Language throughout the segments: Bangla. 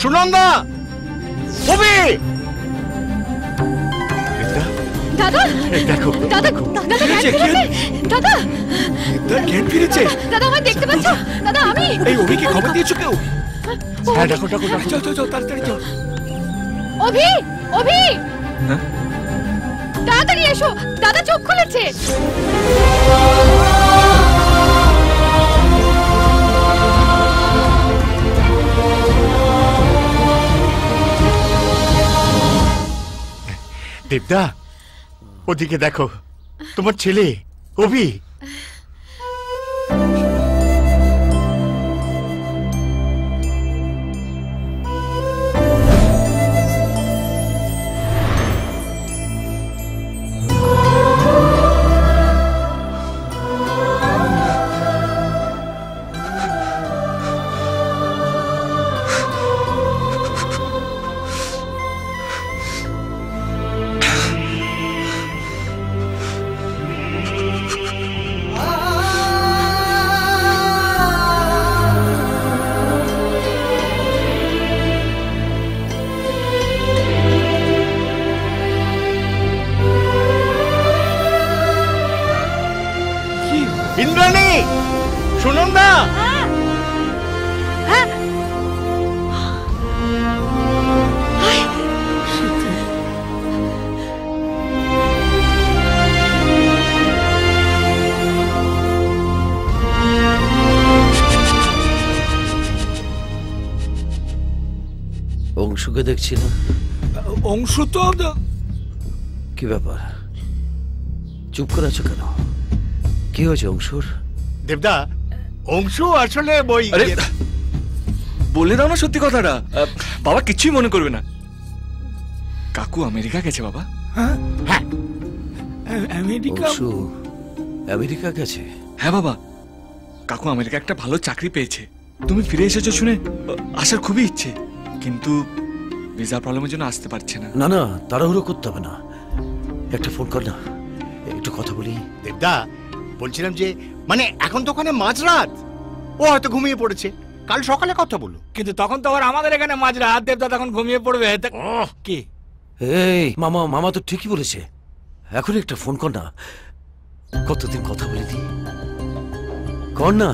সুনন্দা, অভি, দাদা দেখো দাদা, দাদা দাদা জ্ঞান ফিরেছে। দাদা আমায় দেখতে পাচ্ছ? দাদা আমি এই অভিকে খবর দিয়েছো কেউ? হ্যাঁ ডাকো ডাকো ডাকো, চল চল চল তাড়াতাড়ি চল। অভি, অভি তাড়াতাড়ি এসো, দাদা চোখ খুলেছে। দেবদা, ওদিকে দেখো, তোমার ছেলে অভি। ইন্দ্রাণী, সুনন্দা, অংশুকে দেখছি না। অংশু তো কি ব্যাপার, চুপ করে আছো কেন? কি হয়েছে অংশুর? দেবদা, অংশু আসলে বই বলে দাও না সত্যি কথাটা। বাবা কিছুই মনে করবে না। কাকু আমেরিকা গেছে বাবা। হ্যাঁ আমেরিকা? অংশু আমেরিকা গেছে? হ্যাঁ বাবা, কাকু আমেরিকা একটা ভালো চাকরি পেয়েছে। তুমি ফিরে এসেছো শুনে আসার খুবই ইচ্ছে, কিন্তু ভিসা প্রবলেমের জন্য আসতে পারছে না। না না, তাড়াহুড়ো করতে হবে না, একটা ফোন কর না, একটু কথা বলি। দেবদা, বলছিলাম যে মানে এখন তো ওখানে মাঝরাত, ও হয়তো ঘুমিয়ে পড়েছে, কাল সকালে কথা বলো। কিন্তু তখন তো আবার আমাদের এখানে মাঝরাত, দেবদা তখন ঘুমিয়ে পড়বে। কি এই মামা, মামা তো ঠিকই বলেছে, এখন একটা ফোন কর না, কতদিন কথা বলিনি, কর না।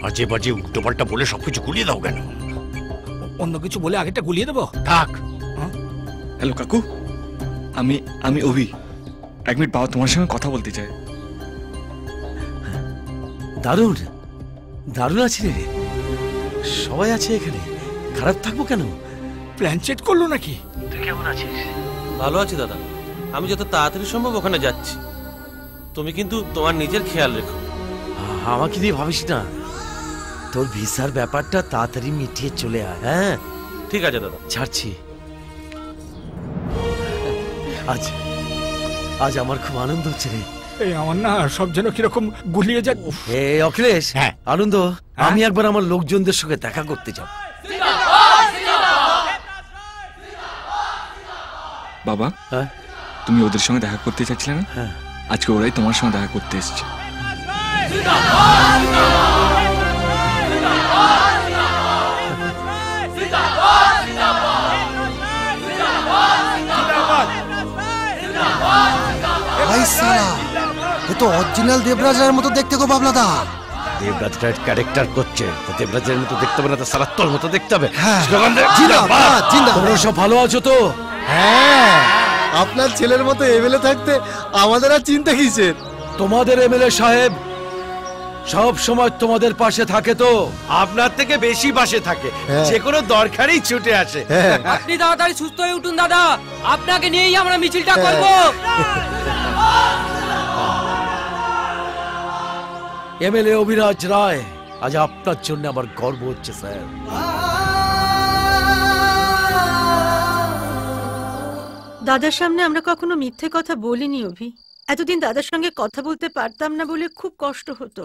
আজে বাজে উল্টো পাল্টা বলে সবকিছু গুলিয়ে দাও কেন? অন্য কিছু বলে আগেটা গুলিয়ে দেবো? থাক। হ্যালো কাকু, আমি অভি। এক মিনিট বাবা তোমার সঙ্গে কথা বলতে চাই। দারুণ দারুণ আছি রে, সবাই আছে এখানে, খারাপ থাকবো কেন? প্ল্যান চেট করলো নাকি? তুই কেমন আছিস? ভালো আছি দাদা, আমি যত তাড়াতাড়ি সম্ভব ওখানে যাচ্ছি। তুমি কিন্তু তোমার নিজের খেয়াল রেখো। আমাকে দিয়ে ভাবিস না, তোর ভিসার ব্যাপারটা তাড়াতাড়ি মিটিয়ে চলে আয়। হ্যাঁ ঠিক আছে দাদা, ছাড়ছি। আজ আজ আমার খুব আনন্দ হচ্ছে রে। এই আমার না সব যেন কিরকম গুলিয়ে যায়। এই অখিলেশ, হ্যাঁ আনন্দ, আমি একবার আমার লোকজনদের সঙ্গে দেখা করতে যাব। বাবা, হ্যাঁ তুমি ওদের সঙ্গে দেখা করতে চাচ্ছিলে না? হ্যাঁ, আজকে ওরাই তোমার সঙ্গে দেখা করতে এসেছে। এ তো অরিজিনাল দেবরাজের মতো দেখতে গো বাবলাদা। দেবরাজের ক্যারেক্টার করছে, তো দেবরাজের মতো দেখতে হবে না, তো সারা তোর মতো দেখতে হবে। তোমরা সব ভালো আছো তো? হ্যাঁ, আপনার ছেলের মতো এমএলএ থাকতে আমাদের আর চিন্তা কিসের? তোমাদের এমএলএ সাহেব সব সময় তোমাদের পাশে থাকে, তো আপনার থেকে বেশি পাশে থাকে, যে কোনো দরকারেই ছুটে আসে। আপনি তাড়াতাড়ি সুস্থ হয়ে উঠুন দাদা, আপনাকে নিয়েই আমরা মিছিলটা করব। এমএলএ অভিরাজ রায়, আজ আপনার জন্য আমার গর্ব হচ্ছে স্যার। দাদার সামনে আমরা কখনো মিথ্যে কথা বলিনি অভি। এতদিন দাদার সঙ্গে কথা বলতে পারতাম না বলে খুব কষ্ট হতো,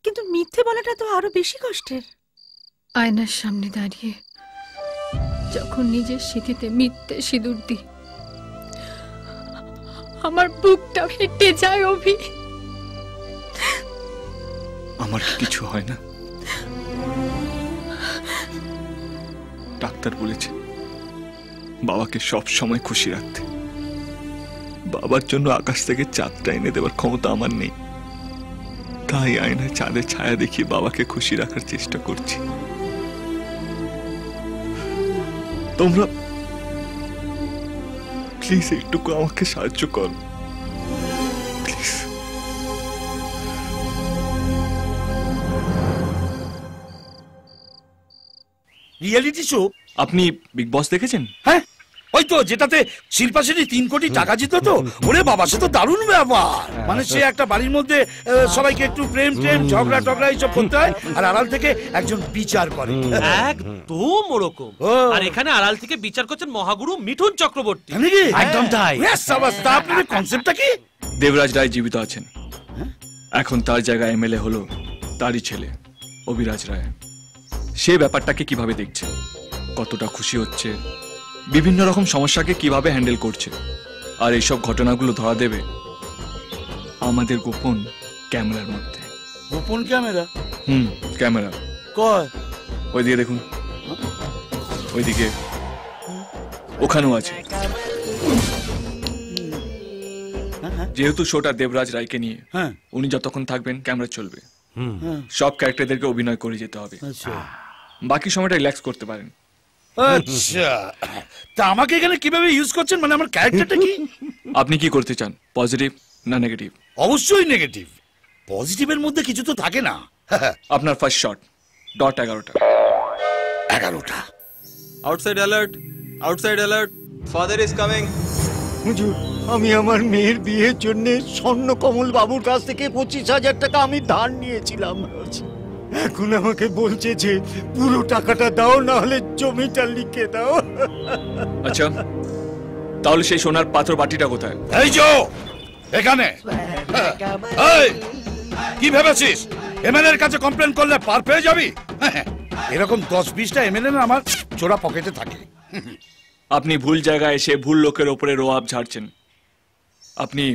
কিন্তু মিথ্যে বলাটা তো আরো বেশি কষ্টের। আয়নার সামনে দাঁড়িয়ে যখন নিজের স্মৃতিতে মিথ্যে সিঁদুর দিই, আমার বুকটা ফেটে যায় অভি। আমার কিছু হয় না? ডাক্তার বলেছে বাবাকে সব সময় খুশি রাখতে। বাবার জন্য আকাশ থেকে চাঁদটা এনে দেওয়ার ক্ষমতা আমার নেই, তাই আয়নায় চাঁদের ছায়া দেখিয়ে বাবাকে খুশি রাখার চেষ্টা করছি। তোমরা প্লিজ একটুকু আমাকে সাহায্য কর, প্লিজ। Reality show? আপনি বিগ বস দেখেছেন? হ্যাঁ, ওই তো যেটাতে শিল্পা শেঠি 3 কোটি টাকা জিত তো। ওরে বাবা, সে তো দারুণ ব্যাপার। মানে সে একটা বাড়ির মধ্যে সবাইকে একটু প্রেম ঝগড়া টগড়া এইসব করতে হয়, আর আড়াল থেকে একজন বিচার করে। একদম ওরকম। আর এখানে আড়াল থেকে বিচার করছেন মহাগুরু মিঠুন চক্রবর্তী। একদম তাই। আপনার কনসেপ্টটা কি? দেবরাজ রায় জীবিত আছেন, এখন তার জায়গায় এমএলএ হলো তারই ছেলে অভিরাজ রায়। সে ব্যাপারটাকে কিভাবে দেখছে, কতটা খুশি হচ্ছে, বিভিন্ন রকম সমস্যাকে কিভাবে হ্যান্ডেল করছে, আর এইসব ঘটনাগুলো ধরা দেবে আমাদের গোপন ক্যামেরার মধ্যে। গোপন ক্যামেরা? ক্যামেরা কয়? ওইদিকে দেখুন, ওইদিকে, ওখানেও আছে। যেহেতু শোটা দেবরাজ রায়কে নিয়ে, উনি যতক্ষণ থাকবেন ক্যামেরা চলবে। সব ক্যারেক্টারদেরকে অভিনয় করে যেতে হবে, বাকি সময়টা রিল্যাক্স করতে পারেন। আচ্ছা, তা আমাকে এখানে কিভাবে ইউজ করছেন? মানে আমার ক্যারেক্টারটা কি? আপনি কি করতে চান, পজিটিভ না নেগেটিভ? অবশ্যই নেগেটিভ। পজিটিভের মধ্যে কিছু তো থাকে না। আপনার ফার্স্ট শট, ডট 11টা। 11টা? Outside alert, outside alert, father is coming. হুজুর, আমি আমার মেয়ের বিয়ের জন্য স্বর্ণকমল বাবুর কাছ থেকে 25,000 টাকা আমি ধার নিয়েছিলাম। এখন আমাকে বলছে যে পুরো টাকাটা দাও, না হলে জমিটা লিখে দাও। আচ্ছা, তাহলে সেই সোনার পাত্র বাটিটা কোথায়? এই যে এখানে। এই, কি ভেবেছিস এমএলএ এর কাছে কমপ্লেন করলে পার পেয়ে যাবি? এরকম 10-20টা এমএলএ আমার চোরা পকেটে থাকে। আপনি ভুল জায়গায় এসে ভুল লোকের ওপরে রোয়াব ঝাড়ছেন। আপনি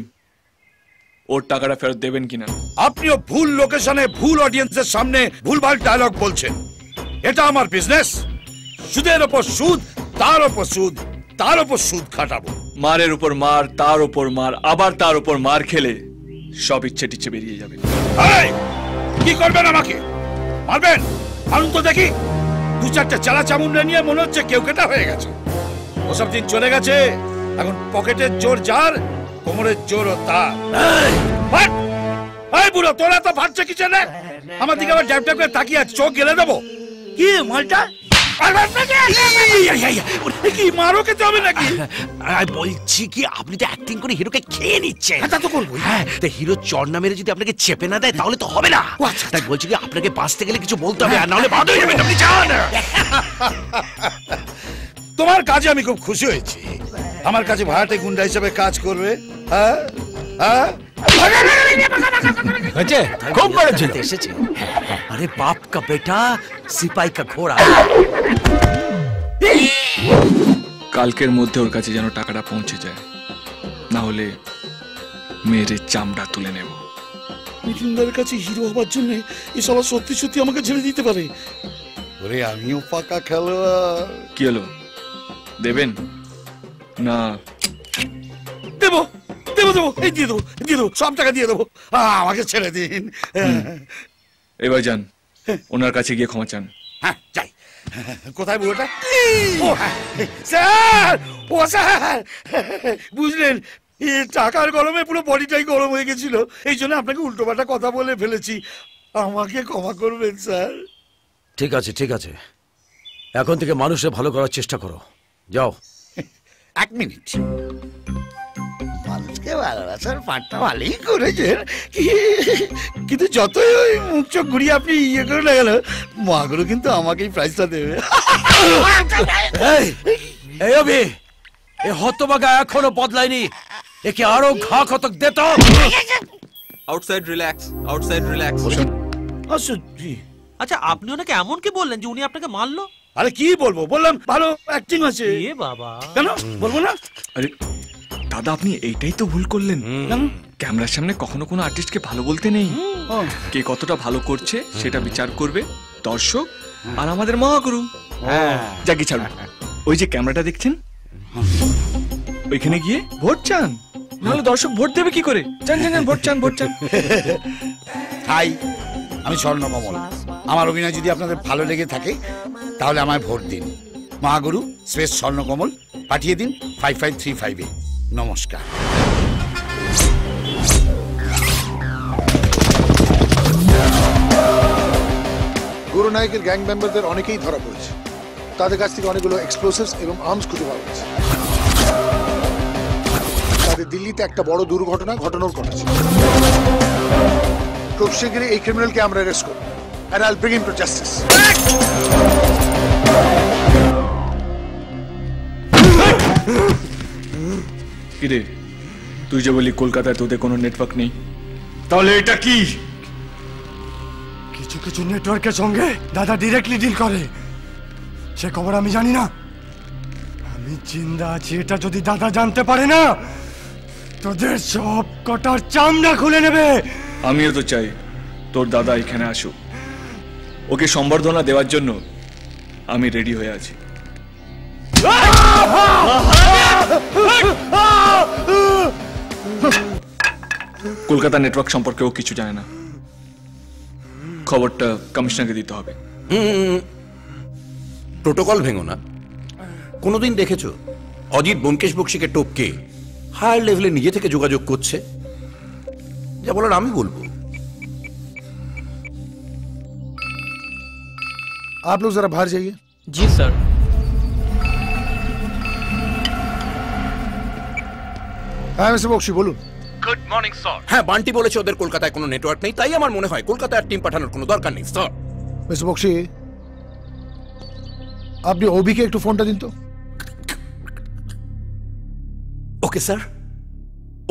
ওর টাকাটা ফেরত দেবেন কিনা? আপনিও ভুল লোকেশনে ভুল অডিয়েন্সের সামনে ভুলভাল ডায়লগ বলছেন। এটা আমার বিজনেস। সুদের ওপর সুদ, তার ওপর সুদ, তার ওপর সুদ খাটাবো। মারের উপর মার, তার উপর মার, আবার তার উপর মার খেলে সব ইচ্ছে টিচ্ছে বেরিয়ে যাবে। কি করবেন আমাকে? মারবেন? আনুন তো দেখি। 2-4টা চালা চামুন্ডা নিয়ে মনে হচ্ছে কেউ কেটা হয়ে গেছে। ওসব দিন চলে গেছে। এখন পকেটের জোর যার, কোমরের জোরও তার। এই বুড়ো, তোরা তো ভাবছে কি জানে? আমার দিকে আবার ড্যাপ ড্যাপ করে তাকিয়ে চোখ গেলে দেবো কি মালটা? কি মারো খেতে হবে নাকি? বলছি কি, আপনি তো অ্যাক্টিং করে হিরোকে খেয়ে নিচ্ছেন। তা তো করবো। হ্যাঁ, তা হিরো চড়না মেরে যদি আপনাকে চেপে না দেয় তাহলে তো হবে না। তাই বলছি কি, আপনাকে বাঁচতে গেলে কিছু বলতে হবে, আর নাহলে বাদ হয়ে যাবেন। আপনি যান। তোমার কাজে আমি খুব খুশি হয়েছি। আমার কাছে ভাড়াটে গুন্ডা হিসেবে কাজ করবে। হ্যাঁ হ্যাঁ, খুব বড় ছিল এসেছে। আরে বাপ কা বেটা, সিপাই কা ঘোড়া। কালকের মধ্যে ওর কাছে যেন টাকাটা পৌঁছে যায়, না হলে মেয়ের চামড়া তুলে নেব। মিঠুনদার কাছে হিরো হবার জন্য এসব সত্যি সত্যি আমাকে ছেড়ে দিতে পারে। ওরে, আমিও পাকা খেলোয়াড়। কি হলো, দেবেন না? দেবো দেবো দেবো, এই দিয়ে দেবো, দিয়ে দেবো, সব টাকা দিয়ে দেবো। আমাকে ছেড়ে দিন। এবার যান, ওনার কাছে গিয়ে ক্ষমা চান। হ্যাঁ, যাই। কোথায় বুড়োটা? ও স্যার, ও স্যার, বুঝলেন, টাকার গরমে পুরো বডিটাই গরম হয়ে গেছিল। এই জন্য আপনাকে উল্টোপাল্টা কথা বলে ফেলেছি। আমাকে ক্ষমা করবেন স্যার। ঠিক আছে, ঠিক আছে, এখন থেকে মানুষের ভালো করার চেষ্টা করো। যাও। 1 মিনিট। মানুষকে ভালোবাসার পাঠটা ভালোই করেছেন, কিন্তু যতই ওই মুখ চোখ ঘুরিয়ে আপনি ইয়ে করে না গেল, মাগুলো কিন্তু আমাকেই প্রাইজটা দেবে। এই অভি, এ হতভাগা এখনো বদলায়নি। একে আরো ঘা কতক দে তো। Outside relax, outside relax. আচ্ছা, আপনি ওনাকে এমন কি বললেন যে উনি আপনাকে মারলো? আরে কি বলবো, বললাম ভালো অ্যাক্টিং আছে। এ বাবা, কেন বলবো না? আরে দাদা, আপনি এইটাই তো ভুল করলেন। ক্যামেরার সামনে কখনো কোনো আর্টিস্টকে ভালো বলতে নেই। কে কতটা ভালো করছে সেটা বিচার করবে দর্শক আর আমাদের মহাগুরু। যাকে ছাড়ুন, ওই যে ক্যামেরাটা দেখছেন ওইখানে গিয়ে ভোট চান, নাহলে দর্শক ভোট দেবে কি করে? চান চান চান, ভোট চান, ভোট চান। হাই, আমি স্বর্ণকমল। আমার অভিনয় যদি আপনাদের ভালো লেগে থাকে তাহলে আমায় ভোট দিন। মহাগুরু স্পেস স্বর্ণকমল পাঠিয়ে দিন 5535-এ। নমস্কার। গুরুনায়কের গ্যাং মেম্বারদের অনেকেই ধরা পড়েছে। তাদের কাছ থেকে অনেকগুলো এক্সপ্লোসিভস এবং আর্মস খুঁজে পাওয়া গেছে। তাদের দিল্লিতে একটা বড় দুর্ঘটনা ঘটানোর কথা ছিল। খুব শীঘ্রই এই ক্রিমিনালকে আমরা অ্যারেস্ট করব, and I'll bring him to justice. কিরে, তুই যে বলি কলকাতায় তোদের কোনো নেটওয়ার্ক নেই, তাহলে এটা কি? কিছু কিছু নেটওয়ার্কের সঙ্গে দাদা ডিরেক্টলি ডিল করে, সে খবর আমি জানি না। আমি জিন্দা আছি এটা যদি দাদা জানতে পারে না, তোদের সব কটার চামড়া খুলে নেবে। আমিও তো চাই তোর দাদা এখানে আসুক, ওকে সম্বর্ধনা দেওয়ার জন্য আমি রেডি হয়ে আছি। কলকাতা নেটওয়ার্ক সম্পর্কে ও কিছু জানে না, খবরটা কমিশনারকে দিতে হবে। প্রোটোকল ভেঙো না। কোনোদিন দেখেছো অজিত ব্যোমকেশ বক্সিকে টপকে হায়ার লেভেলে নিজে থেকে যোগাযোগ করছে? যা বলার আমি বলবো। आप लोग जरा बाहर जाइए। जी सर। হ্যাঁ মিস্টার বক্সি বলুন। Good morning sir. হ্যাঁ, বান্টি বলেছে ওদের কলকাতায় কোনো নেটওয়ার্ক নেই, তাই আমার মনে হয় কলকাতায় আর টিম পাঠানোর কোনো দরকার নেই স্যার। মিস্টার বক্সি, আপনি ওবিকে একটু ফোনটা দিন তো। Okay sir,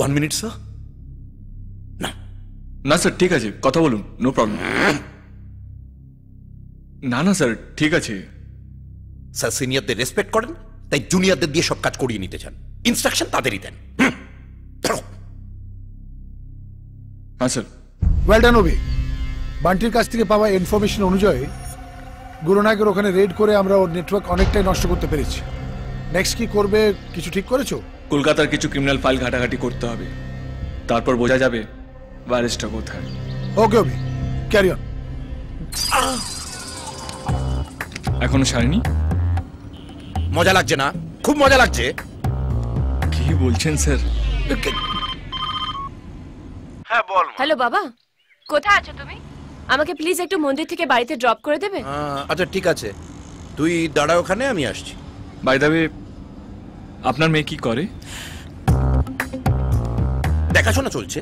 1 minute sir. না স্যার, ঠিক আছে, কথা বলুন, নো প্রবলেম। না না স্যার, ঠিক আছে। স্যার সিনিয়রদের রেসপেক্ট করেন, তাই জুনিয়রদের দিয়ে সব কাজ করিয়ে নিতে চান। ইনস্ট্রাকশন তাদেরই দেন। হ্যাঁ স্যার। ওয়েল ডান ওবি। বান্টির কাছ থেকে পাওয়া ইনফরমেশন অনুযায়ী গুরুনায়কের ওখানে রেড করে আমরা ওর নেটওয়ার্ক অনেকটাই নষ্ট করতে পেরেছি। নেক্সট কি করবে কিছু ঠিক করেছো? কলকাতার কিছু ক্রিমিনাল ফাইল ঘাটাঘাটি করতে হবে, তারপর বোঝা যাবে ভাইরাসটা কোথায়। ওকে ওবি, ক্যারি অন। এখনো সারেনি? মজা লাগছে না? খুব মজা লাগছে। কি বলছেন স্যার? হ্যাঁ বল। হ্যালো বাবা, কোথায় আছো তুমি? আমাকে প্লিজ একটু মন্দির থেকে বাড়িতে ড্রপ করে দেবে? আচ্ছা ঠিক আছে, তুই দাঁড়া ওখানে, আমি আসছি। বাই দ্য ওয়ে, আপনার মেয়ে কি করে? দেখাশোনা চলছে,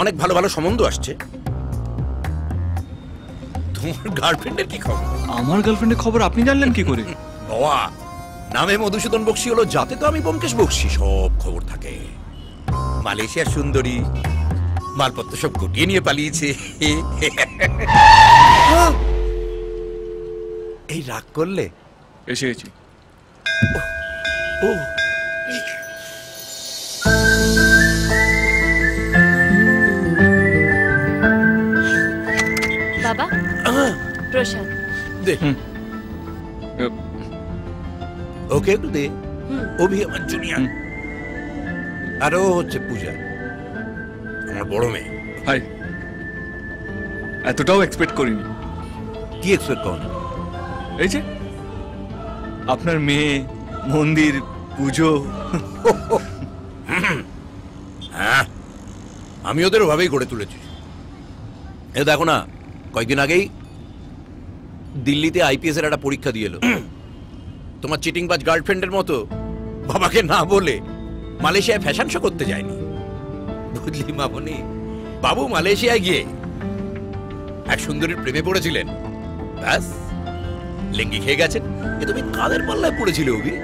অনেক ভালো ভালো সম্বন্ধ আসছে। তোমার গার্লফ্রেন্ডের কি খবর? আমার গার্লফ্রেন্ডের খবর আপনি জানলেন কি করে? বাবা, নামে মধুসূদন বক্সি হলো, যাতে তো আমি ব্যোমকেশ বক্সি, সব খবর থাকে। মালয়েশিয়ার সুন্দরী, মালপত্র সব গুটিয়ে নিয়ে পালিয়েছে। এই রাগ করলে? এসে গেছি। ও বাবা, প্রসাদ দে। ওকে একটু দে। অভি আমার জুনিয়র, আর ও হচ্ছে পূজা, আমার বড় মেয়ে। হাই, এতটাও এক্সপেক্ট করিনি। কি এক্সপেক্ট করেন? এই যে আপনার মেয়ে, মন্দির, পুজো। হ্যাঁ, আমি ওদের ওভাবেই গড়ে তুলেছি। এ দেখো না, কয়েকদিন আগেই দিল্লিতে আইপিএস এর একটা পরীক্ষা দিয়ে এলো। তোমার চিটিংবাজ গার্লফ্রেন্ডের মতো বাবাকে না বলে মালয়েশিয়ায় ফ্যাশন শো করতে যায়নি, বুঝলি মামনি? বাবু মালয়েশিয়ায় গিয়ে এক সুন্দরীর প্রেমে পড়েছিলেন, ব্যাস লেঙ্গি খেয়ে গেছেন। এ তুমি কাদের পাল্লায় পড়েছিলে অভি?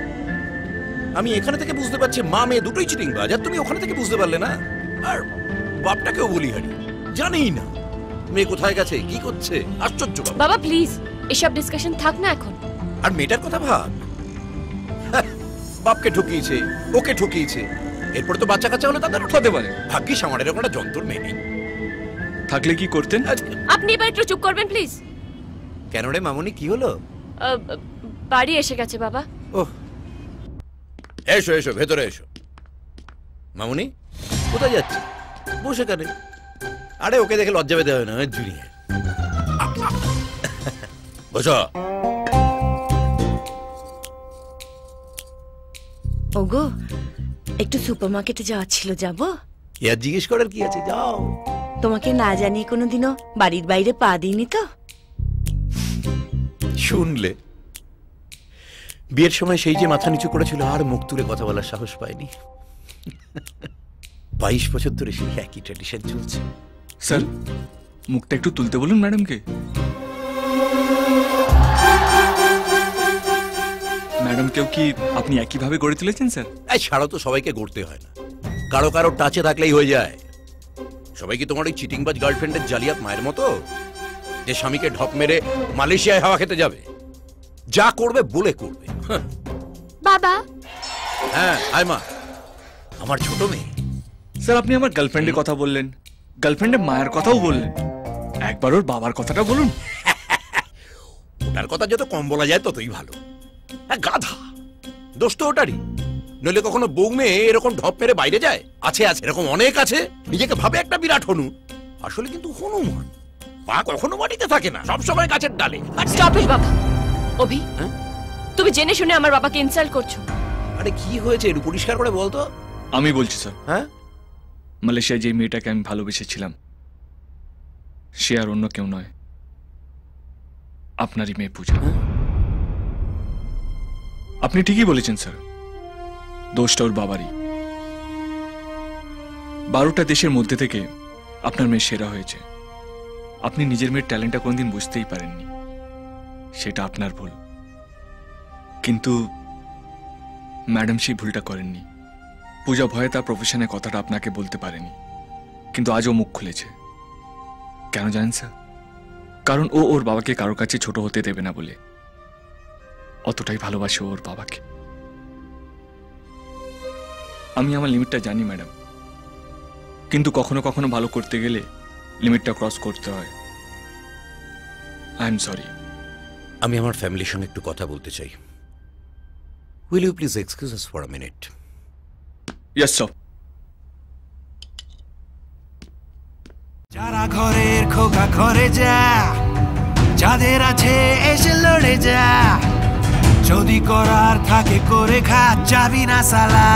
আমি এখানে থেকে বুঝতে পারছি মা মেয়ে দুটোই চিটিংবাজ, আর তুমি ওখানে থেকে বুঝতে পারলে না। আর বাপটাকেও বলি হারি, জানেই না মেয়ে কোথায় গেছে, কি করছে। আশ্চর্য। বাবা প্লিজ, এসব ডিসকাশন থাক না এখন। আর মেয়েটার কথা ভাব, বাপকে ঠকিয়েছে, ওকে ঠকিয়েছে, এরপরে তো বাচ্চা কাচ্চা হলে তাদের হতে পারে। ভাগ্যিস আমার এরকম একটা যন্ত্র মেয়ে নেই। থাকলে কি করতেন? আপনি এবার একটু চুপ করবেন প্লিজ। কেন রে মামনি, কি হলো? বাড়ি এসে গেছে বাবা। ওহ, এসো এসো, ভেতরে এসো। মামুনি কোথায় যাচ্ছে? বসে কানে। আরে ওকে দেখে লজ্জা পেতে হবে না, জুড়িয়ে বসো। ওগো, একটু সুপারমার্কেটে যাওয়ার ছিল, যাবো? ইয়ার জিজ্ঞেস করার কি আছে, যাও। তোমাকে না জানিয়ে কোনোদিনও বাড়ির বাইরে পা দিইনি তো? শুনলে, বিয়ের সময় সেই যে মাথা নিচু করেছিল আর মুখ তুলে কথা বলার সাহস পায়নি। 22 বছর ধরে সেই একই ট্র্যাডিশন চলছে। স্যার, মুখটা একটু তুলতে বলুন ম্যাডামকে। ম্যাডামকেও কি আপনি একইভাবে গড়ে তুলেছেন স্যার? এই ছাড়ো তো, সবাইকে গড়তে হয় না, কারো কারো টাচে থাকলেই হয়ে যায়। সবাই কি তোমার ওই চিটিংবাজ গার্লফ্রেন্ডের জালিয়াত মায়ের মতো, যে স্বামীকে ঢপ মেরে মালয়েশিয়ায় হাওয়া খেতে যাবে? যা করবে বলে করবে। বাবা। হ্যাঁ, আয় মা, আমার ছোট মেয়ে। স্যার, আপনি আমার গার্লফ্রেন্ডের কথা বললেন, গার্লফ্রেন্ডের মায়ের কথাও বললেন, একবার ওর বাবার কথাটা বলুন। ওটার কথা যত কম বলা যায় ততই ভালো। গাধা, দোষ তো ওটারই। নইলে কখনো বউ মেয়ে এরকম ঢপ মেরে বাইরে যায়? আছে আছে, এরকম অনেক আছে। নিজেকে ভাবে একটা বিরাট হনু, আসলে কিন্তু হনুমান। পা কখনো মাটিতে থাকে না, সবসময় গাছের ডালে। স্টপ ইট বাবা। অভি, তুমি জেনে শুনে আমার বাবাকে ইনসাল্ট করছো। আরে কি হয়েছে, একটু পরিষ্কার করে বলতো। আমি বলছি স্যার। হ্যাঁ, মালয়েশিয়ায় যে মেয়েটাকে আমি ভালোবেসেছিলাম সে আর অন্য কেউ নয়, আপনারই মেয়ে পূজা। আপনি ঠিকই বলেছেন স্যার, দোষটা ওর বাবারই। 12টা দেশের মধ্যে থেকে আপনার মেয়ে সেরা হয়েছে। আপনি নিজের মেয়ের ট্যালেন্টটা কোনদিন বুঝতেই পারেননি, সেটা আপনার ভুল। কিন্তু ম্যাডাম সেই ভুলটা করেননি। পূজা ভয়ে তার প্রফেশনের কথাটা আপনাকে বলতে পারেনি, কিন্তু আজও মুখ খুলেছে। কেন জানেন স্যার? কারণ ও ওর বাবাকে কারোর কাছে ছোট হতে দেবে না বলে। অতটাই ভালোবাসে ওর বাবাকে। আমি আমার লিমিটটা জানি ম্যাডাম, কিন্তু কখনো কখনো ভালো করতে গেলে লিমিটটা ক্রস করতে হয়। I am sorry. আমি আমার ফ্যামিলির সঙ্গে একটু কথা বলতে চাই। Will you please excuse us for a minute? Yes sir. যারা ঘরের খোকা ঘরে যা, যাদের আছে এসে লড়ে যা, যদি করার থাকে করে খা, যাবি না সালা।